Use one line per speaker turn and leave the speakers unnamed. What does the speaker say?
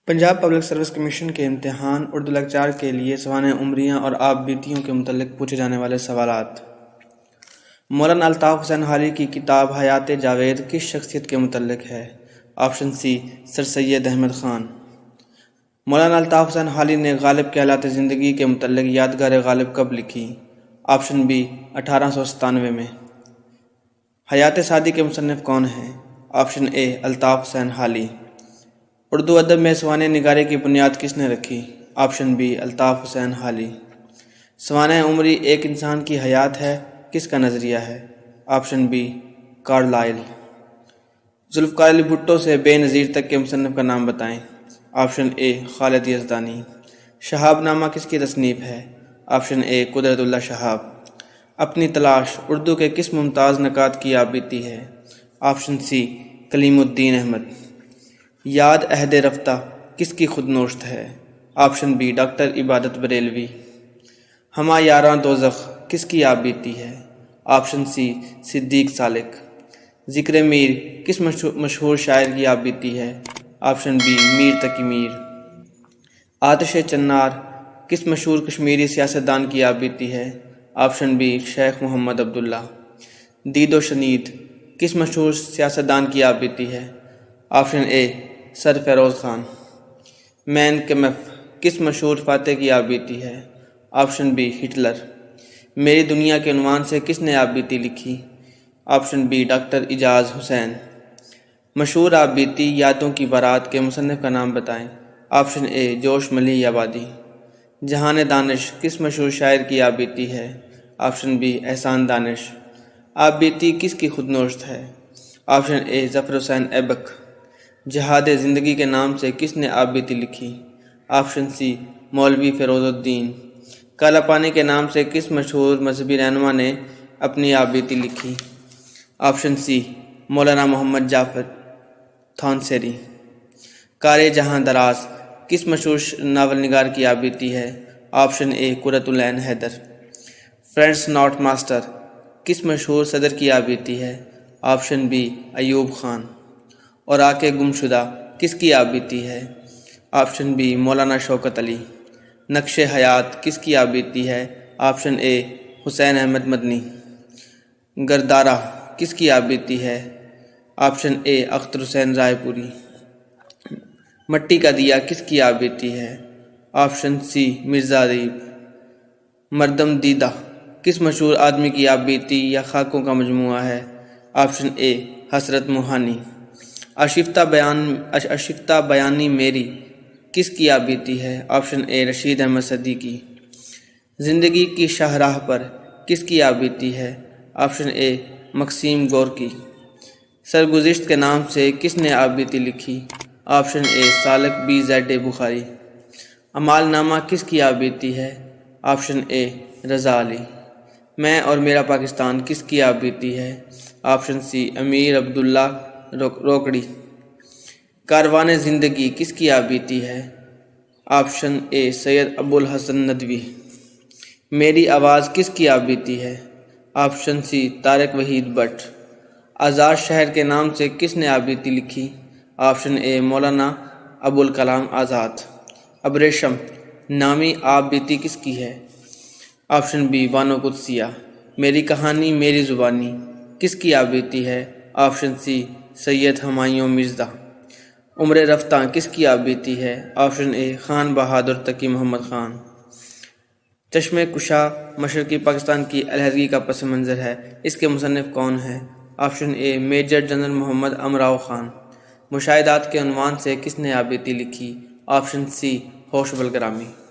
Punjab public service commission کے امتحان Urdu lecture کے لیے سوانح عمریاں اور آپ بیتیوں کے متعلق پوچھے جانے والے سوالات۔ مولانا الطاف حسین حالی کی کتاب حیات جاوید کس شخصیت کے متعلق ہے؟ آپشن سی، سر سید احمد خان۔ مولانا الطاف حسین حالی نے غالب کے حالات زندگی کے متعلق یادگار غالب کب لکھی؟ آپشن بی، 1897 میں۔ حیات سعدی کے مصنف کون ہیں؟ آپشن اے، الطاف حسین حالی۔ اردو ادب میں سوانح نگاری کی بنیاد کس نے رکھی؟ Option B, Altaf Hussain Hali. سوانح عمری ایک انسان کی حیات ہے کس کا نظریہ ہے؟ Option B, Carlyle. Zulfikar Ali Bhutto سے بے نظیر تک کے مصنف کا نام بتائیں۔ آپشن اے، خالد یزدانی۔ شہاب نامہ کس کی تصنیف ہے؟ آپشن اے، قدرت اللہ شہاب۔ اپنی تلاش اردو کے کس ممتاز نکات کی آپ بیتی ہے؟ آپشن سی، کلیم الدین احمد۔ یاد عہد رفتہ کس کی خود نوشت ہے؟ آپشن بی، ڈاکٹر عبادت بریلوی۔ ہمہ یاراں دوزخ کس کی آپ بیتی ہے؟ آپشن سی، صدیق سالک۔ ذکر میر کس مشہور شاعر کی آپ بیتی ہے؟ Option be, Mir Taqi Mir. آتش چنار کس مشہور کشمیری سیاستدان کی آپ بیتی ہے؟ آپشن بی، شیخ محمد عبداللہ۔ دید و شنید کس مشہور سیاستدان کی آپ بیتی ہے؟ آپشن اے، سر فیروز خان۔ مین کیمف کس مشہور فاتح کی آپ بیتی ہے؟ Option be, Hitler. میری دنیا کے عنوان سے کس نے آپ بیتی لکھی؟ آپشن بی، ڈاکٹر اعجاز حسین۔ مشہور آپ بیتی یادوں کی بارات کے مصنف کا نام بتائیں۔ آپشن اے، جوش ملی آبادی۔ جہان دانش کس مشہور شاعر کی آپ بیتی ہے؟ Option be, Ehsan Danish. آپ بیتی کس کی خود نوشت ہے؟ آپشن اے، ظفر حسین ایبک۔ جہاد زندگی کے نام سے کس نے آپ بیتی لکھی؟ آپشن سی، مولوی فیروز الدین۔ کالا پانی کے نام سے کس مشہور مذہبی رہنما نے اپنی آپ بیتی لکھی؟ آپشن سی، مولانا محمد جعفر تھانسیری۔ کار جہاں دراز کس مشہور ناول نگار کی آپ بیتی ہے؟ آپشن اے، قرۃ العین حیدر۔ فرینڈس ناٹ ماسٹر کس مشہور صدر کی آپ بیتی ہے؟ Option be, Ayub Khan. اور آکے گم شدہ کس کی آپ بیتی ہے؟ آپشن بی، مولانا شوکت علی۔ نقش حیات کس کی آپ بیتی ہے؟ آپشن اے، حسین احمد مدنی۔ گردارہ کس کی آپ بیتی ہے؟ آپشن اے، اختر حسین رائے پوری۔ مٹی کا دیا کس کی آپ بیتی ہے؟ آپشن سی، مرزا ادیب۔ مردم دیدہ کس مشہور آدمی کی آپ بیتی یا خاکوں کا مجموعہ ہے؟ آپشن اے، حسرت موہانی۔ اشفتہ بیانی میری کس کی آپ بیتی ہے؟ آپشن اے، رشید احمد صدیقی۔ زندگی کی شاہراہ پر کس کی آپ بیتی ہے؟ آپشن اے، مکسیم گورکی۔ سرگزشت کے نام سے کس نے آپ بیتی لکھی؟ Option a, Salik be Z بخاری۔ اعمال نامہ کس کی آپ بیتی ہے؟ Option A, Raza Ali. میں اور میرا پاکستان کس کی آپ بیتی ہے؟ Option C, Amir Abdullah Rokri. کاروان زندگی کس کی آپ بیتی ہے؟ Option A, Syed Abul Hasan Nadwi. میری آواز کس کی آپ بیتی ہے؟ Option C, Tariq Waheed Butt. آزاد شہر کے نام سے کس نے آپ بیتی لکھی؟ آپشن اے، مولانا ابو الکلام آزاد۔ ابریشم نامی آپ بیتی کس کی ہے؟ Option be, Bano Qudsia. میری کہانی میری زبانی کس کی آپ بیتی ہے؟ آپشن سی، سید ہمایوں مرزا۔ عمر رفتہ کس کی آپ بیتی ہے؟ آپشن اے، خان بہادر تقی محمد خان۔ چشمہ کشا مشرقی پاکستان کی علیحدگی کا پس منظر ہے، اس کے مصنف کون ہیں؟ آپشن اے، میجر جنرل محمد امراؤ خان۔ مشاہدات کے عنوان سے کس نے آپ بیتی لکھی؟ آپشن سی، ہوش بلگرامی۔